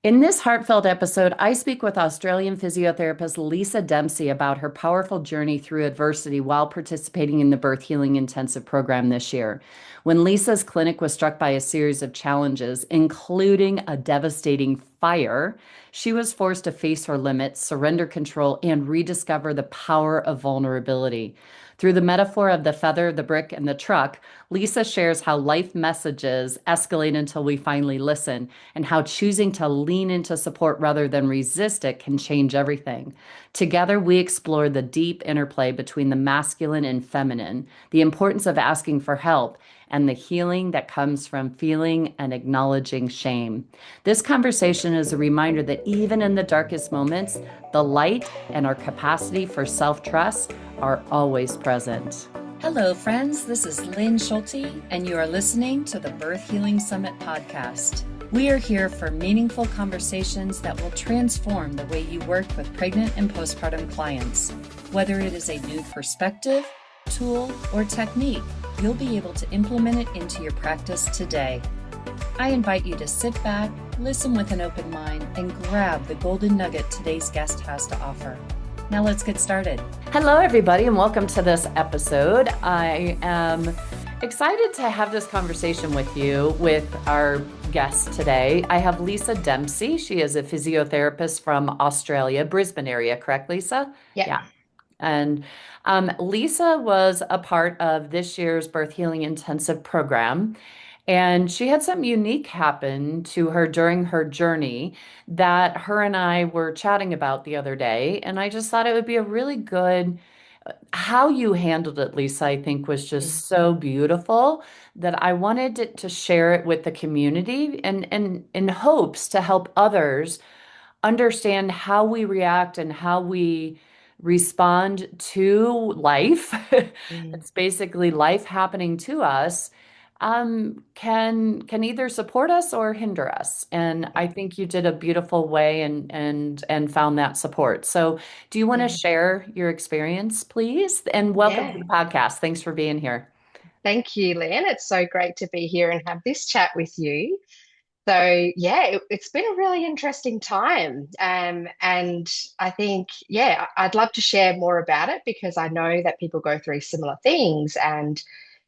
In this heartfelt episode, I speak with Australian physiotherapist Lisa Dempsey about her powerful journey through adversity while participating in the Birth Healing Intensive program this year. When Lisa's clinic was struck by a series of challenges, including a devastating fire, she was forced to face her limits, surrender control, and rediscover the power of vulnerability. Through the metaphor of the feather, the brick, and the truck, Lisa shares how life messages escalate until we finally listen, and how choosing to lean into support rather than resist it can change everything. Together, we explore the deep interplay between the masculine and feminine, the importance of asking for help, and the healing that comes from feeling and acknowledging shame. This conversation is a reminder that even in the darkest moments, the light and our capacity for self trust are always present. Hello, friends. This is Lynn Schulte, and you are listening to the Birth Healing Summit podcast. We are here for meaningful conversations that will transform the way you work with pregnant and postpartum clients. Whether it is a new perspective, tool, or technique, you'll be able to implement it into your practice today. I invite you to sit back, listen with an open mind, and grab the golden nugget today's guest has to offer. Now let's get started. Hello, everybody, and welcome to this episode. I am excited to have this conversation with you with our guest today. I have Lisa Dempsey. She is a physiotherapist from Australia, Brisbane area, correct, Lisa? Yeah. Yeah. And Lisa was a part of this year's Birth Healing Intensive program. And she had something unique happen to her during her journey that her and I were chatting about the other day. And I just thought it would be a really good, how you handled it, Lisa, I think was Mm. just so beautiful that I wanted to share it with the community and in hopes to help others understand how we react and how we respond to life. Mm. It's basically life happening to us, can either support us or hinder us. And Yeah. I think you did a beautiful way and found that support. So do you want to Mm. share your experience, please? And welcome to Yeah. the podcast. Thanks for being here. Thank you, Lynn. It's so great to be here and have this chat with you. So, yeah, it's been a really interesting time. And I think, yeah, I'd love to share more about it because I know that people go through similar things. And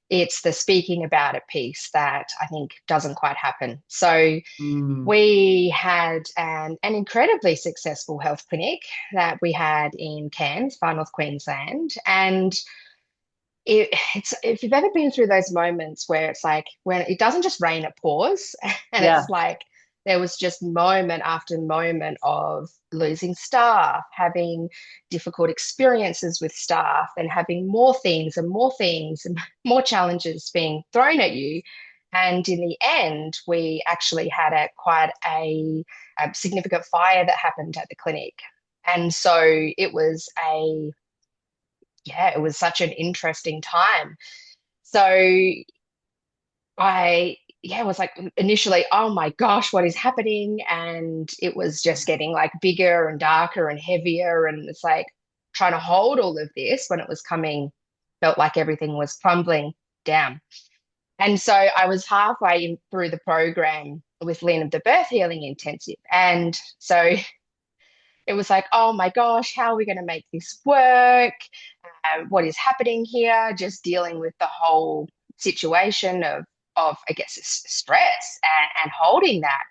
it's the speaking about it piece that I think doesn't quite happen. So, Mm. we had an incredibly successful health clinic that we had in Cairns, Far North Queensland. And it's if you've ever been through those moments where it's like when it doesn't just rain, it pours, and Yeah. it's like there was just moment after moment of losing staff, having difficult experiences with staff, and having more things and more challenges being thrown at you. And in the end, we actually had a significant fire that happened at the clinic. And so it was it was such an interesting time. So was like initially, oh my gosh, what is happening? And it was just getting like bigger and darker and heavier. And it's like trying to hold all of this when it was coming, felt like everything was crumbling down. And so I was halfway through the program with Lynn of the Birth Healing Intensive. And so it was like, oh my gosh, how are we going to make this work? What is happening here? Just dealing with the whole situation of I guess, stress and holding that.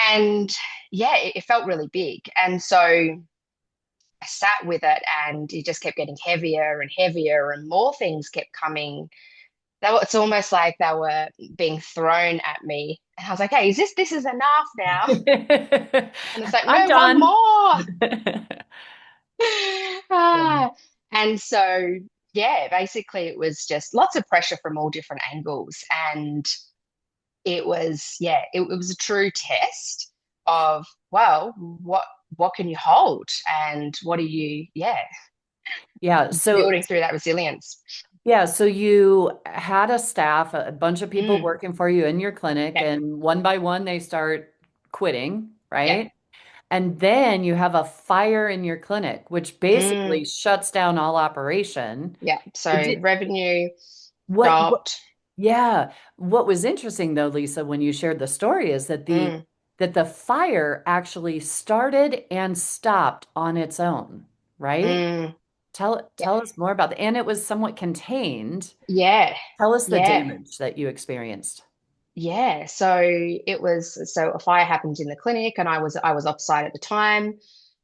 And yeah, it felt really big. And so I sat with it and it just kept getting heavier and heavier and more things kept coming. It's almost like they were being thrown at me. And I was like, hey, this is enough now? And it's like, I'm no, one done. more. Yeah. Ah, and so, yeah, basically it was just lots of pressure from all different angles. And it was a true test of, well, what can you hold? And what are you, Yeah. building through that resilience? So you had a staff, a bunch of people Mm, working for you in your clinic, yeah, and one by one they start quitting, yeah, right? And then you have a fire in your clinic, which mm, basically shuts down all operation. yeah. So Did, revenue what, dropped. yeah. What was interesting though, Lisa, when you shared the story is that Mm, that the fire actually started and stopped on its own, right? Mm, yeah, Tell us more about that. And it was somewhat contained. yeah, Tell us the yeah. damage that you experienced. Yeah, so a fire happened in the clinic and I was offsite at the time.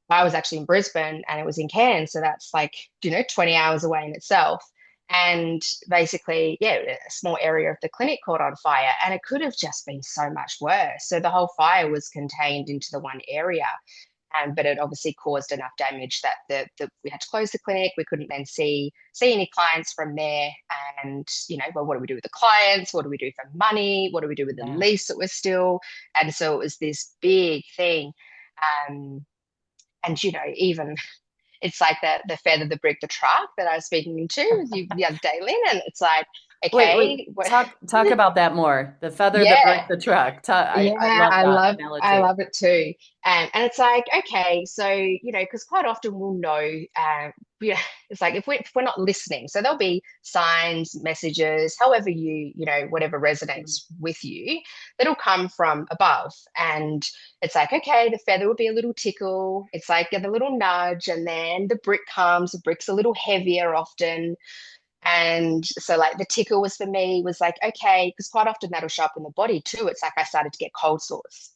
I was actually in Brisbane and it was in Cairns, so that's like, 20 hours away in itself. And basically, yeah, a small area of the clinic caught on fire and it could have just been so much worse. So the whole fire was contained into the one area. But it obviously caused enough damage that we had to close the clinic. We couldn't then see any clients from there. And well, what do we do with the clients? What do we do for money? What do we do with the Yeah. lease that was still? And so it was this big thing. Um, and even it's like the feather, the brick, the truck that I was speaking to you the other day, Lynn, and it's like, Wait. okay, what, Talk about that more. The feather that broke yeah. the truck. I Yeah, love I that love I analogy. love it too. And it's like, okay, so because quite often we'll know, yeah, it's like if we're not listening, so there'll be signs, messages, however whatever resonates with you, that'll come from above. And it's like, okay, the feather will be a little tickle. It's like a little nudge, and then the brick comes. The brick's a little heavier often. And so, like, the tickle was for me was like, okay, because quite often that'll show up in the body too. It's like I started to get cold sores.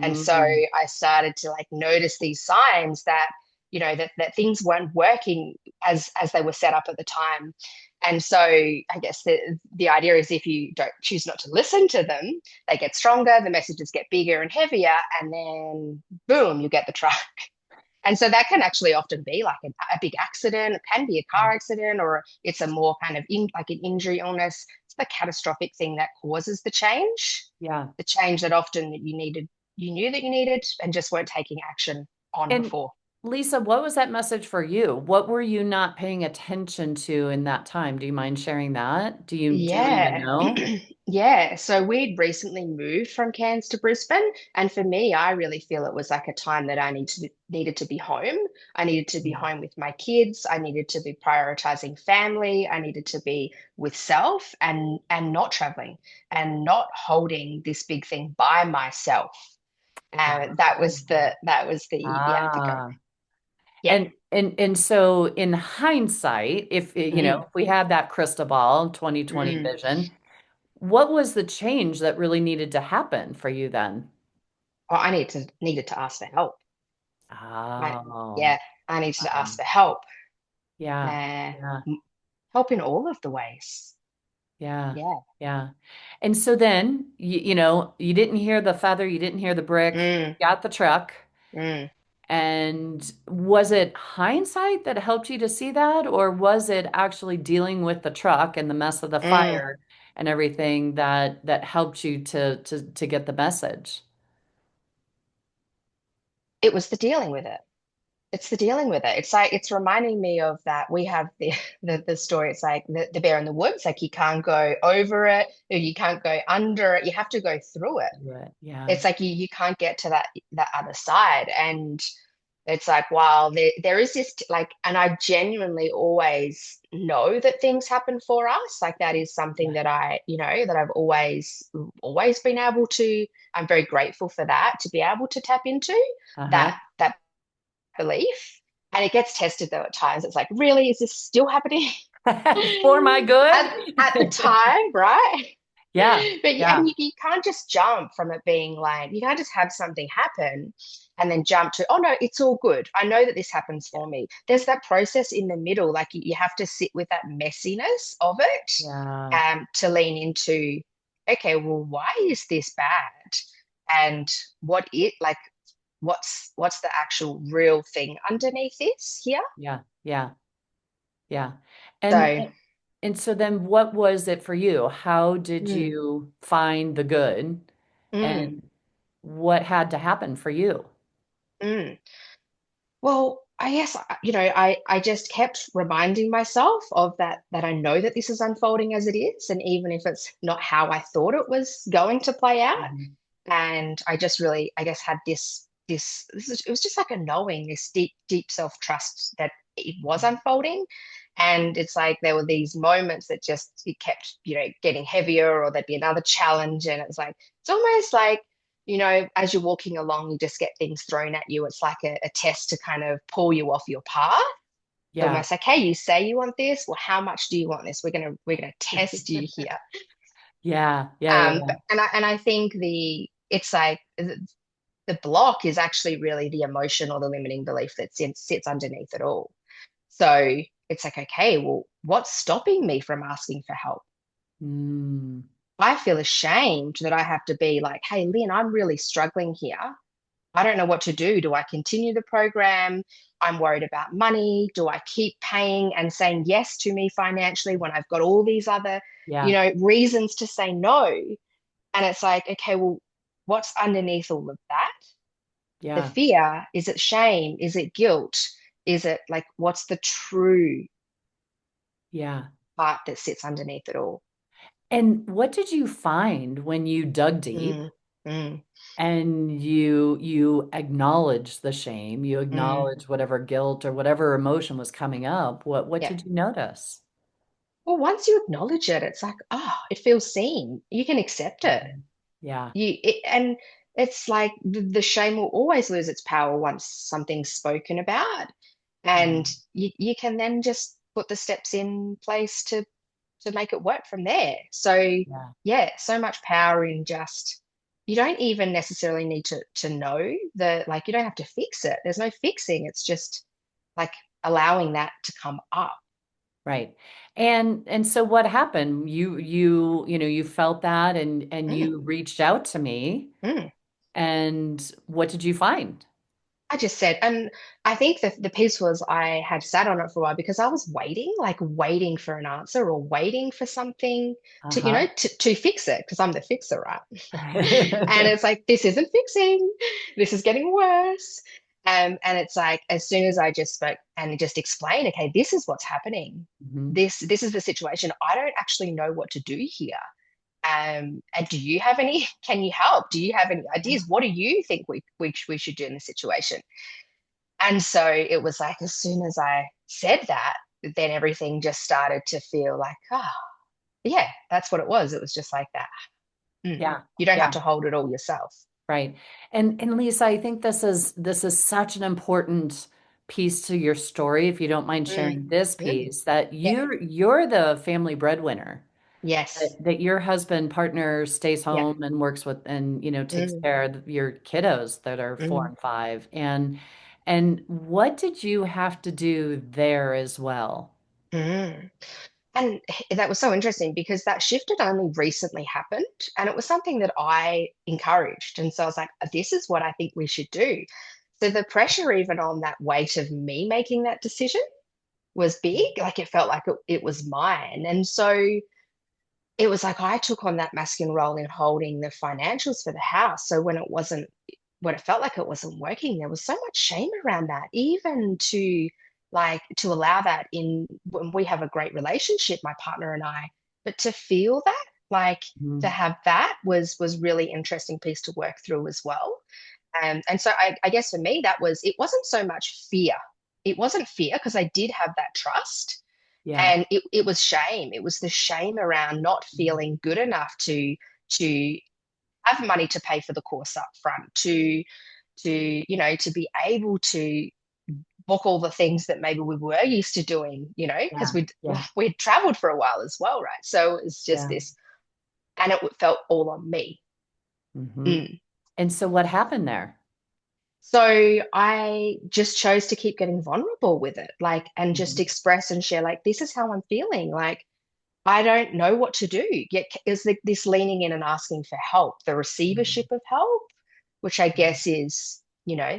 And so Mm, I started to like notice these signs that, that things weren't working as they were set up at the time. And so I guess the idea is if you don't choose not to listen to them, they get stronger, the messages get bigger and heavier, and then boom, you get the truck. And so that can actually often be like a big accident. It can be a car accident, or it's a more kind of like an injury illness. It's the catastrophic thing that causes yeah. the change that often that you knew that you needed, and just weren't taking action on And before. Lisa, what was that message for you? What were you not paying attention to in that time? Do you mind sharing that? Do you even Yeah. know? Yeah. So we'd recently moved from Cairns to Brisbane. And for me, I really feel it was like a time that I needed to be home. I needed to be Mm. home with my kids. I needed to be prioritizing family. I needed to be with self and not traveling and not holding this big thing by myself. And that was the yeah, the go. Ah. Yeah. And so in hindsight, if Mm, if we had that crystal ball, 2020 mm. vision, what was the change that really needed to happen for you then? Well, I needed to ask for help. I, Oh, yeah, I needed to wow. ask for help. Yeah. Uh, Yeah. Help in all of the ways. Yeah. Yeah. Yeah. And so then, you didn't hear the feather, you didn't hear the brick, Mm, got the truck. mm, And was it hindsight that helped you to see that, or was it actually dealing with the truck and the mess of the mm. fire and everything that helped you to get the message? It was the dealing with it. It's the dealing with it. It's like it's reminding me of that we have the story. It's like the bear in the woods. Like you can't go over it, or you can't go under it. You have to go through it. Right. Yeah. It's like you can't get to that other side. And it's like, wow, there is this like, and I genuinely always know that things happen for us. Like that is something Yeah. that that I've always been able to. I'm very grateful for that to be able to tap into Uh-huh. that belief. And it gets tested though at times. It's like, really, is this still happening For my good? at the time, right? Yeah. But Yeah. you can't just jump from it being like you can't just have something happen and then jump to, oh no, it's all good. I know that this happens for me. There's that process in the middle, like you have to sit with that messiness of it, Yeah. to lean into, okay, well, why is this bad? And what's the actual real thing underneath this here? Yeah. Yeah. Yeah. And So and so then what was it for you? How did mm, you find the good mm, and what had to happen for you? mm. Well, I guess I just kept reminding myself of that I know that this is unfolding as it is, and even if it's not how I thought it was going to play out, Mhm. and I just really I guess had it was just like a knowing, this deep self trust that it was unfolding, and it's like there were these moments that just it kept getting heavier, or there'd be another challenge, and it's like it's almost like. as you're walking along, you just get things thrown at you. It's like a test to kind of pull you off your path. Yeah. Almost like, hey, you say you want this. Well, how much do you want this? We're gonna test you here. Yeah. Yeah. Yeah. And I think it's like the block is actually really the emotion or the limiting belief that sits underneath it all. So it's like, okay, well, what's stopping me from asking for help? Mm, I feel ashamed that I have to be like, hey, Lynn, I'm really struggling here. I don't know what to do. Do I continue the program? I'm worried about money. Do I keep paying and saying yes to me financially when I've got all these other, yeah. reasons to say no? And it's like, okay, well, what's underneath all of that? The Yeah. fear, is it shame? Is it guilt? Is it like, what's the true Yeah. part that sits underneath it all? And what did you find when you dug deep Mm, mm, and you acknowledged the shame, you mm. acknowledged whatever guilt or whatever emotion was coming up? What Yeah. did you notice? Well, once you acknowledge it, it's like, it feels seen. You can accept it. Mhm. Yeah. And it's like the shame will always lose its power once something's spoken about. Yeah. And you can then just put the steps in place to make it work from there. So Yeah. yeah, so much power in just you don't even necessarily need to know that like you don't have to fix it. There's no fixing. It's just like allowing that to come up. Right. And so what happened? You felt that and Mm, you reached out to me mm. and what did you find? I just said, and I think the piece was I had sat on it for a while because I was waiting, like waiting for an answer or waiting for something to, Uh-huh. to fix it because I'm the fixer, right? And it's like, this isn't fixing, this is getting worse. And it's like, as soon as I just spoke and just explained, okay, this is what's happening. Mhm. This is the situation. I don't actually know what to do here. And do you have any? Can you help? Do you have any ideas? What do you think we should do in this situation? And so it was like as soon as I said that, then everything just started to feel like, yeah, that's what it was. It was just like that. Mm. Yeah. You don't have Yeah. to hold it all yourself. Right. And Lisa, I think this is such an important piece to your story, if you don't mind Mm. sharing this Mm. piece, that Yeah. you're the family breadwinner. Yes. That your husband partner stays Yeah. home and works with and takes Mm. care of your kiddos that are four Mm. and five. And what did you have to do there as well? Mm. And that was so interesting because that shift had only recently happened. And it was something that I encouraged. And so I was like, this is what I think we should do. So the pressure, even on that weight of me making that decision, was big. Like it felt like it was mine. And so it was like I took on that masculine role in holding the financials for the house. So when it felt like it wasn't working, there was so much shame around that, even to allow that in when we have a great relationship, my partner and I, but to feel that, like to Mhm. have that was really interesting piece to work through as well. And so I guess for me, it wasn't so much fear. It wasn't fear because I did have that trust. Yeah. And it was shame. It was the shame around not Mhm. feeling good enough to have money to pay for the course up front, to be able to book all the things that maybe we were used to doing, because Yeah. Yeah. we'd traveled for a while as well, right? So it was just Yeah. this, and it felt all on me. Hmm. Mm. And so what happened there? So I just chose to keep getting vulnerable with it, like, and just Mhm. express and share, like, this is how I'm feeling. Like, I don't know what to do. Yet is this leaning in and asking for help, the receivership of help, which I guess is,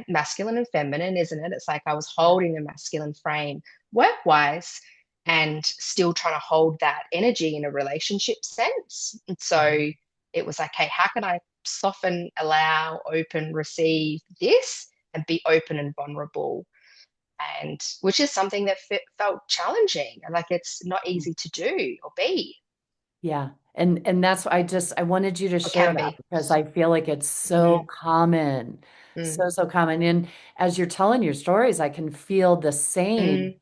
masculine and feminine, isn't it? It's like I was holding the masculine frame work-wise and still trying to hold that energy in a relationship sense. And so Mhm. it was like, hey, how can I soften, allow, open, receive this and be open and vulnerable? And which is something that felt challenging and like it's not easy to do or be Yeah. And that's I wanted you to or share can that be. because I feel like it's so Mm, common. mm, So common. And as you're telling your stories, I can feel the same mm,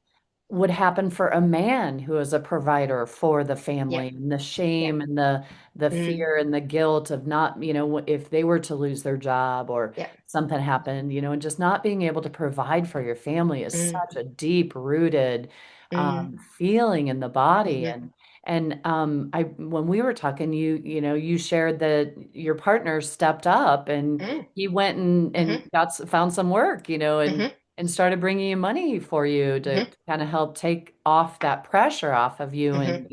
would happen for a man who is a provider for the Yep. family, and the Yep. shame and the Mm, fear and the guilt of not, if they were to lose their job or yep. something happened, and just not being able to provide for your family is Mm, such a deep rooted mm, feeling in the body. mm-hmm, And I when we were talking, you shared that your partner stepped up and mm, he went and mm-hmm, found some work, mm-hmm, and started bringing in money for you to mm-hmm, kind of help take off that pressure off of you. mm-hmm,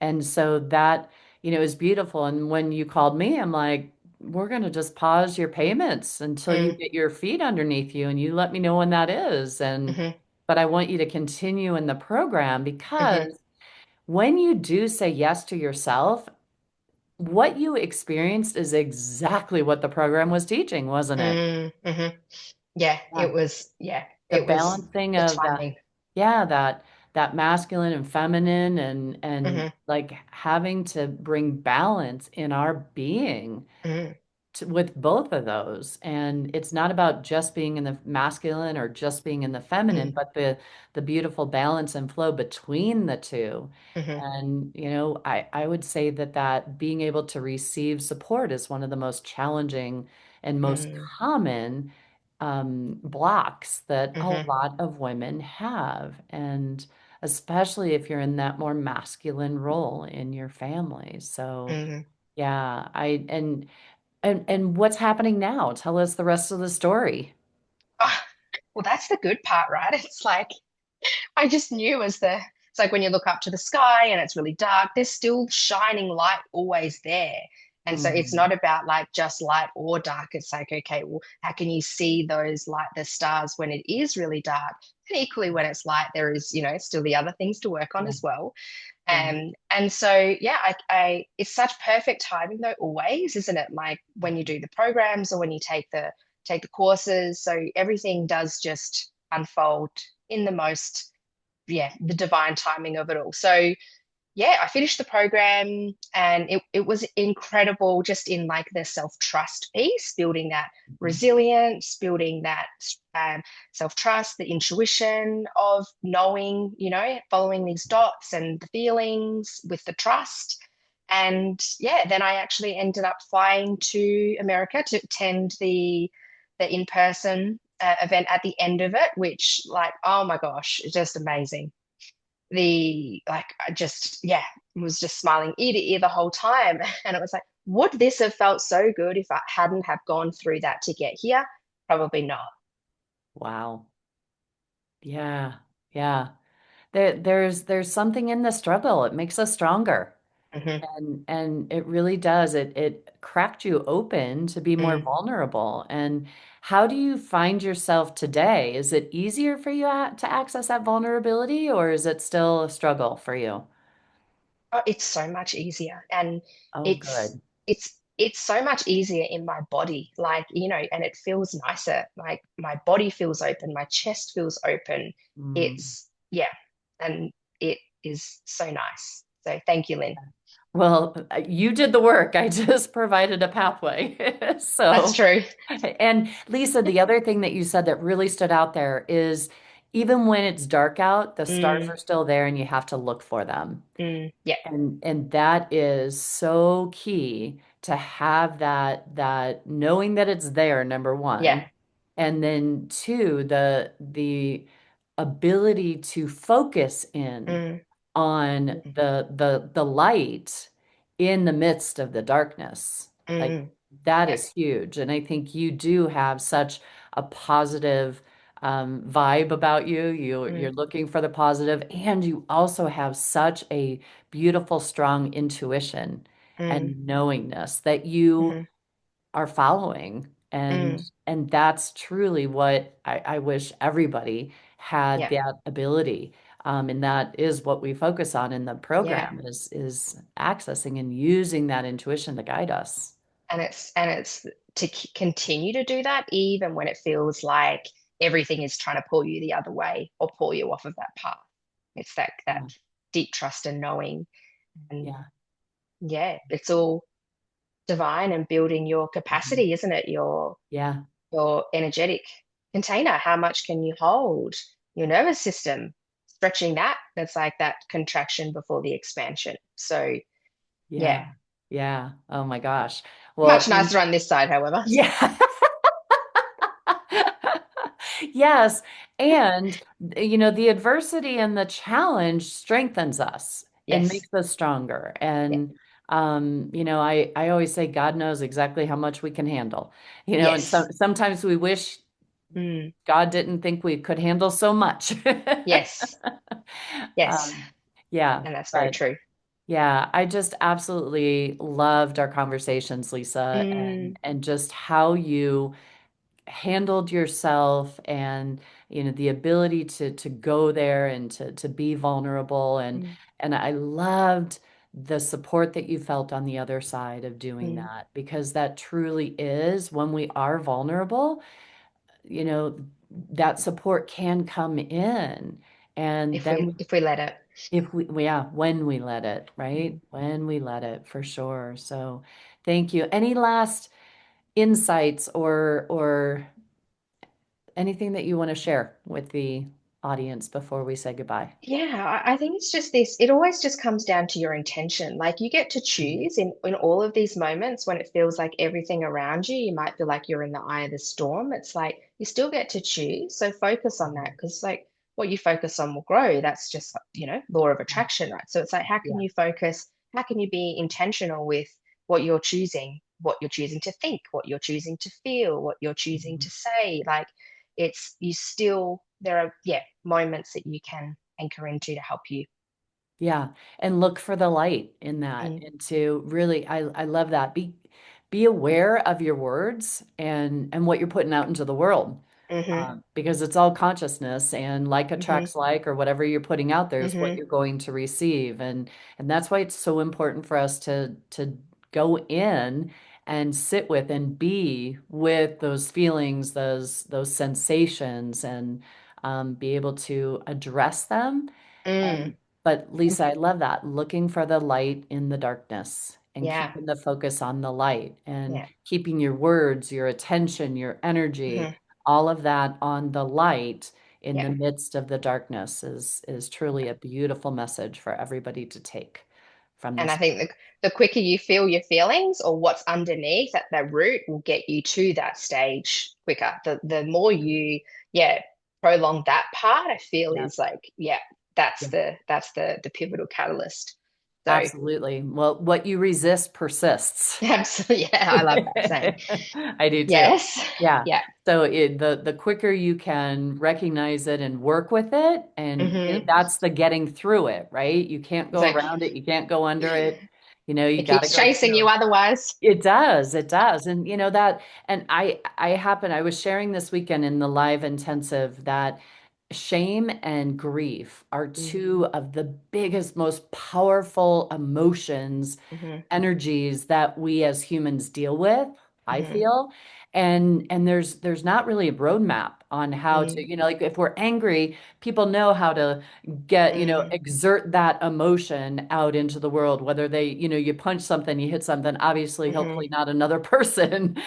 And so that, is beautiful. And when you called me, I'm like, we're going to just pause your payments until you mm, get your feet underneath you and you let me know when that is. mm-hmm, But I want you to continue in the program mm-hmm, because when you do say yes to yourself, what you experienced is exactly what the program was teaching, wasn't it? mm-hmm. Yeah, Yeah. yeah, The it was balancing the of that, timing. yeah, that masculine and feminine and Mm-hmm, like having to bring balance in our being mm, with both of those. And it's not about just being in the masculine or just being in the feminine, mm, but the beautiful balance and flow between the two. mm-hmm, And I would say that being able to receive support is one of the most challenging and most mm, common blocks that a mm-hmm, lot of women have. And especially if you're in that more masculine role in your family. So mm. yeah, and what's happening now? Tell us the rest of the story. Oh, well, that's the good part, right? It's like I just knew as it's like when you look up to the sky and it's really dark, there's still shining light always there. And so it's Mhm. not about like just light or dark. It's like, okay, well, how can you see those light, the stars when it is really dark? And equally when it's light, there is, still the other things to work on Yeah, as well. yeah. And so yeah, it's such perfect timing though, always, isn't it? Like when you do the programs or when you take the courses. So everything does just unfold in the most, yeah, the divine timing of it all. So yeah, I finished the program and it was incredible just in like the self-trust piece, building that Mhm. resilience, building that self-trust, the intuition of knowing, following these dots and the feelings with the trust. And yeah, then I actually ended up flying to America to attend the in-person event at the end of it, which like, oh my gosh, just amazing. The like I just yeah was just smiling ear to ear the whole time, and it was like, would this have felt so good if I hadn't have gone through that to get here? Probably not. Wow. Yeah. Yeah. There's something in the struggle. It makes us stronger. Hmm. And it really does. It cracked you open to be more Mm. vulnerable. And how do you find yourself today? Is it easier for you to access that vulnerability, or is it still a struggle for you? Oh, it's so much easier, and Oh, it's good. it's so much easier in my body, like and it feels nicer. Like my body feels open, my chest feels open. Mm. It's yeah, and it is so nice. So thank you, Lynn. Well, you did the work. I just provided a pathway. That's So, true. and Lisa, the other thing that you said that really stood out there is even when it's dark out, the stars Mm, are still there and you have to look for them. yeah, And that is so key to have that knowing that it's there, number yeah. one. And then two, the ability to focus in Mm, on the light in the midst of the darkness. Like mm, that yeah. is huge. And I think you do have such a positive vibe about you. You're Mm, looking for the positive, and you also have such a beautiful, strong intuition mm, and knowingness that you mm, are following. And mm, and that's truly what I wish everybody had yeah, that ability. And that is what we focus on in the yeah. program is accessing and using that intuition to guide us. And it's to continue to do that even when it feels like everything is trying to pull you the other way or pull you off of that path. It's that Yeah, deep trust and knowing. And yeah, yeah, it's all divine and building your mhm, capacity, isn't it? yeah, Your energetic container. How much can you hold? Your nervous system. stretching that, that's like that contraction before the expansion. So Yeah. yeah, Yeah. Oh my gosh. Well, much nicer on this side, however. yeah. Yes. And, the adversity and the challenge strengthens us and Yes. makes us stronger. Yeah. And, I always say God knows exactly how much we can handle, and Yes. sometimes we wish Mm. God didn't think we could handle so much. Yes. Yes. Um, yeah, And that's very but true. yeah, I just absolutely loved our conversations, Lisa, and Mm. just how you handled yourself and the ability to go there and to be vulnerable Mm. and I loved the support that you felt on the other side of doing Mm. that because that truly is when we are vulnerable, you know, that support can come in. And If we then if we let it. if yeah, when we let it, Mm. right? When we let it, for sure. So thank you. Any last insights or anything that you want to share with the audience before we say goodbye? Yeah, I think it's just this, it always just comes down to your intention. Like you get to Mhm. choose in all of these moments when it feels like everything around you, you might feel like you're in the eye of the storm. It's like you still get to choose. So focus on that because like what you focus on will grow. That's just, law of Yeah. attraction, right? So it's like how can Yeah. you focus, how can you be intentional with what you're choosing to think, what you're choosing to feel, what you're choosing Mhm. to say. Like it's you still there are moments that you can anchor into to help you. Yeah. And look for the light in that. Mm. And to really, I love that. Be aware of your words and what you're putting out into the world. Mm-hmm. Because it's all consciousness and like Mm-hmm. attracts like or whatever you're putting out there is what Mm-hmm. you're going to receive and that's why it's so important for us to go in and sit with and be with those feelings those sensations and be able to address them Mm. and but And Lisa, I love that. Looking for the light in the darkness and yeah, keeping the focus on the light and yeah. keeping your words, your attention, your energy, Mm-hmm. all of that on the light in the Yeah. midst of the darkness is truly a beautiful message for everybody to take from And I this. think the quicker you feel your feelings or what's underneath at the root will get you to that stage quicker. The more you, prolong that part, I feel Yeah. is like, Yeah. that's the pivotal catalyst. So Absolutely. Well, what you resist persists. absolutely, yeah, I love that saying. I do too. Yes. Yeah. Yeah. So the quicker you can recognize it and work with it, and Mm-hmm. that's the getting through it, right? You can't It's go like around it. You can't go under it. You it got to keeps go chasing through you it. otherwise. It does. It does. And that, and I was sharing this weekend in the live intensive that shame and grief are Mm. two of the biggest, most powerful emotions, Mm-hmm. energies that we as humans deal with, I Mm-hmm. feel. And there's not really a roadmap on how to, Mm. like if we're angry, people know how to get, Mm. exert that emotion out into the world, whether they, you punch something, you hit something, obviously, Mm-hmm. hopefully not another person.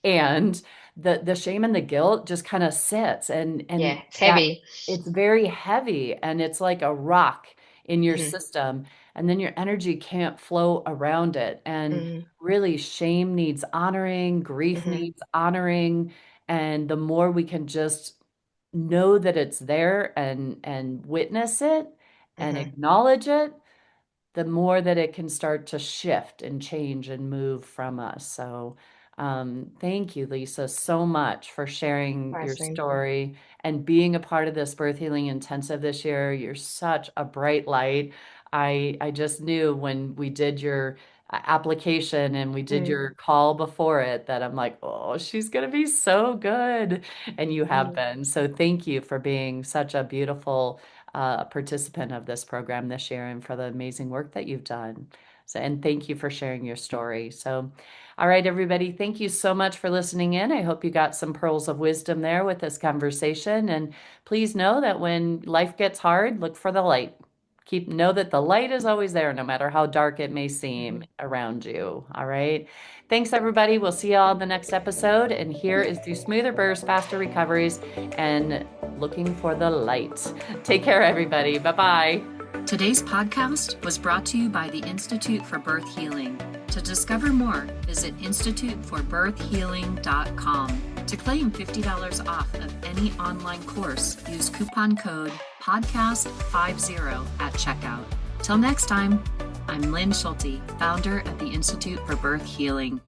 And the shame and the guilt just kind of sits Yeah, and it's that heavy. it's very heavy and it's like a rock in your Mm-hmm. system and then your energy can't flow around it and Mm-hmm. really shame needs honoring, grief Mm-hmm. needs honoring, and the more we can just know that it's there and witness it and Mm-hmm. acknowledge it, the more that it can start to shift and change and move from us. So, thank you, Lisa, so much for sharing your Precisely. story and being a part of this birth healing intensive this year. You're such a bright light. I just knew when we did your application and we did Mm. your call before it that I'm like, oh, she's going to be so good. And you have Mm. been. So thank you for being such a beautiful participant of this program this year and for the amazing work that you've done. So, and thank you for sharing your story. So, all right, everybody, thank you so much for listening in. I hope you got some pearls of wisdom there with this conversation. And please know that when life gets hard, look for the light. know that the light is always there, no matter how dark it may seem around you. All right. Thanks, everybody. We'll see y'all in the next episode. And here is through smoother bursts, faster recoveries, and looking for the light. Take care, everybody. Bye-bye. Today's podcast was brought to you by the Institute for Birth Healing. To discover more, visit instituteforbirthhealing.com. To claim $50 off of any online course, use coupon code podcast50 at checkout. Till next time, I'm Lynn Schulte, founder at the Institute for Birth Healing.